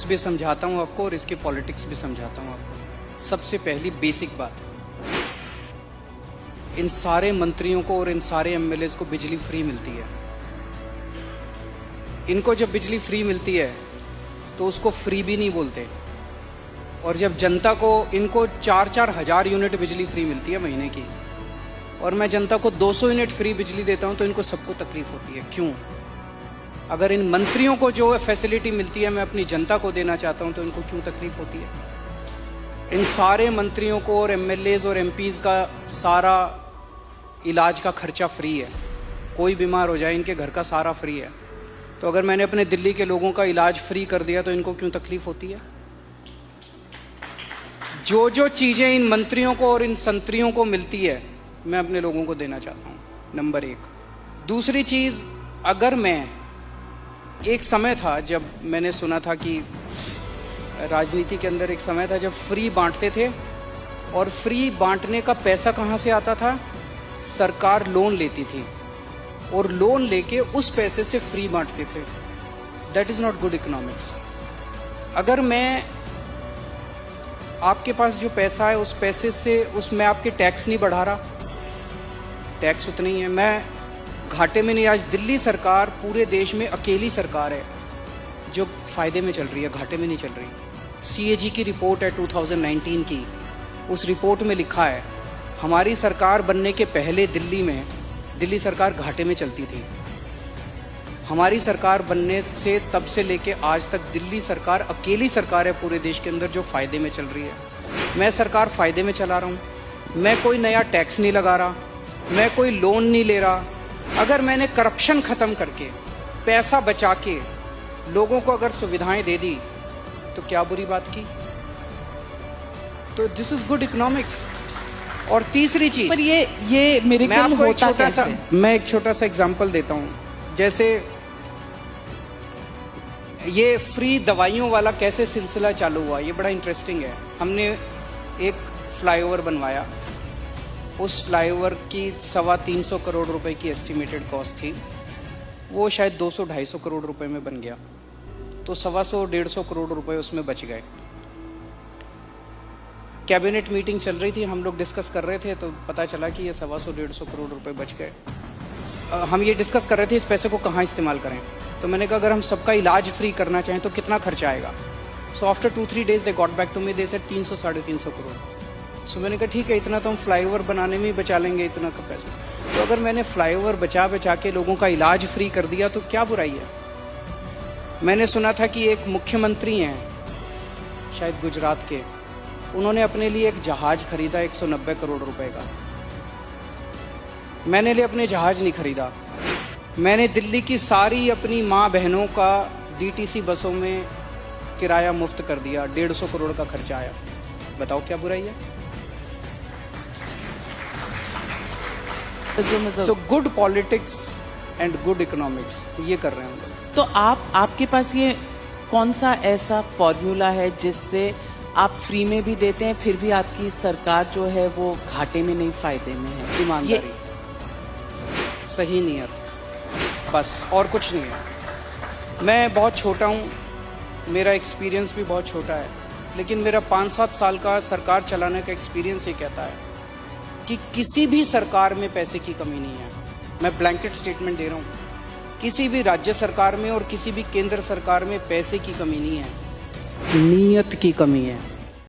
Roots भी समझाता हूं आपको और इसके पॉलिटिक्स भी समझाता हूं आपको। सबसे पहली बेसिक बात, इन सारे मंत्रियों को और इन सारे एमएलएज को बिजली फ्री मिलती है। इनको जब बिजली फ्री मिलती है तो उसको फ्री भी नहीं बोलते, और जब जनता को, इनको 4-4 हजार यूनिट बिजली फ्री मिलती है महीने की, और मैं जनता को 200 यूनिट फ्री बिजली देता हूं तो इनको सबको तकलीफ होती है। क्यों? अगर इन मंत्रियों को जो फैसिलिटी मिलती है मैं अपनी जनता को देना चाहता हूं तो इनको क्यों तकलीफ होती है? इन सारे मंत्रियों को और एमएलएज और एमपीज का सारा इलाज का खर्चा फ्री है। कोई बीमार हो जाए इनके घर का सारा फ्री है। तो अगर मैंने अपने दिल्ली के लोगों का इलाज फ्री कर दिया तो इनको क्यों तकलीफ होती है? जो जो चीजें इन मंत्रियों को और इन संतरियों को मिलती है मैं अपने लोगों को देना चाहता हूं, नंबर 1। दूसरी चीज, अगर मैं, एक समय था जब मैंने सुना था कि राजनीति के अंदर एक समय था जब फ्री बांटते थे, और फ्री बांटने का पैसा कहां से आता था? सरकार लोन लेती थी और लोन लेके उस पैसे से फ्री बांटते थे। That is not good economics. अगर मैं, आपके पास जो पैसा है उस पैसे से, उसमें आपके टैक्स नहीं बढ़ा रहा, टैक्स उतने ही है, मैं घाटे में नहीं। आज दिल्ली सरकार पूरे देश में अकेली सरकार है जो फायदे में चल रही है, घाटे में नहीं चल रही। सीएजी की रिपोर्ट है 2019 की, उस रिपोर्ट में लिखा है हमारी सरकार बनने के पहले दिल्ली सरकार घाटे में चलती थी। हमारी सरकार बनने से तब से लेके आज तक दिल्ली सरकार अकेली सरकार है पूरे देश के अंदर जो फायदे में चल रही है। मैं सरकार फायदे में चला रहा हूं, मैं कोई नया टैक्स नहीं लगा रहा, मैं कोई लोन नहीं ले रहा। अगर मैंने करप्शन खत्म करके, पैसा बचा के लोगों को अगर सुविधाएं दे दी तो क्या बुरी बात की? तो दिस इज गुड इकोनॉमिक्स। और तीसरी चीज, पर ये मिरेकल होता कैसे? मैं एक छोटा सा एग्जांपल देता हूं। जैसे ये फ्री दवाइयों वाला कैसे सिलसिला चालू हुआ, ये बड़ा इंटरेस्टिंग है। हमने एक फ्लाईओवर बनवाया, उस फ्लाईओवर की 325 करोड़ रुपए की एस्टिमेटेड कॉस्ट थी, वो शायद 200-250 करोड़ रुपए में बन गया, तो 125 करोड़ रुपए उसमें बच गए। कैबिनेट मीटिंग चल रही थी, हम लोग डिस्कस कर रहे थे, तो पता चला कि ये 125 करोड़ रुपए बच गए। हम ये डिस्कस कर रहे थे इस पैसे को कहाँ इस्तेमाल करें। तो मैंने कहा अगर हम सबका इलाज फ्री करना चाहें तो कितना खर्चा आएगा? So after 2-3 days they got back to me, they said 300-350 crore. So मैंने कहा ठीक है, इतना तो हम फ्लाईओवर बनाने में ही बचा लेंगे, इतना का पैसा। तो अगर मैंने फ्लाईओवर बचा के लोगों का इलाज फ्री कर दिया तो क्या बुराई है? मैंने सुना था कि एक मुख्यमंत्री हैं शायद गुजरात के, उन्होंने अपने लिए एक जहाज खरीदा 190 करोड़ रुपए का। मैंने लिए अपने जहाज नहीं खरीदा, मैंने दिल्ली की सारी अपनी माँ बहनों का डीटीसी बसों में किराया मुफ्त कर दिया, 150 करोड़ का खर्चा आया। बताओ क्या बुराई है? So good politics and good economics, ये कर रहे हैं हम लोग। तो आपके पास ये कौन सा ऐसा फॉर्मूला है जिससे आप फ्री में भी देते हैं फिर भी आपकी सरकार जो है वो घाटे में नहीं फायदे में है? ईमानदारी, सही नियत, बस और कुछ नहीं है। मैं बहुत छोटा हूं, मेरा एक्सपीरियंस भी बहुत छोटा है, लेकिन मेरा 5-7 साल का सरकार चलाने का एक्सपीरियंस ये कहता है कि किसी भी सरकार में पैसे की कमी नहीं है। मैं ब्लैंकेट स्टेटमेंट दे रहा हूं, किसी भी राज्य सरकार में और किसी भी केंद्र सरकार में पैसे की कमी नहीं है, नीयत की कमी है।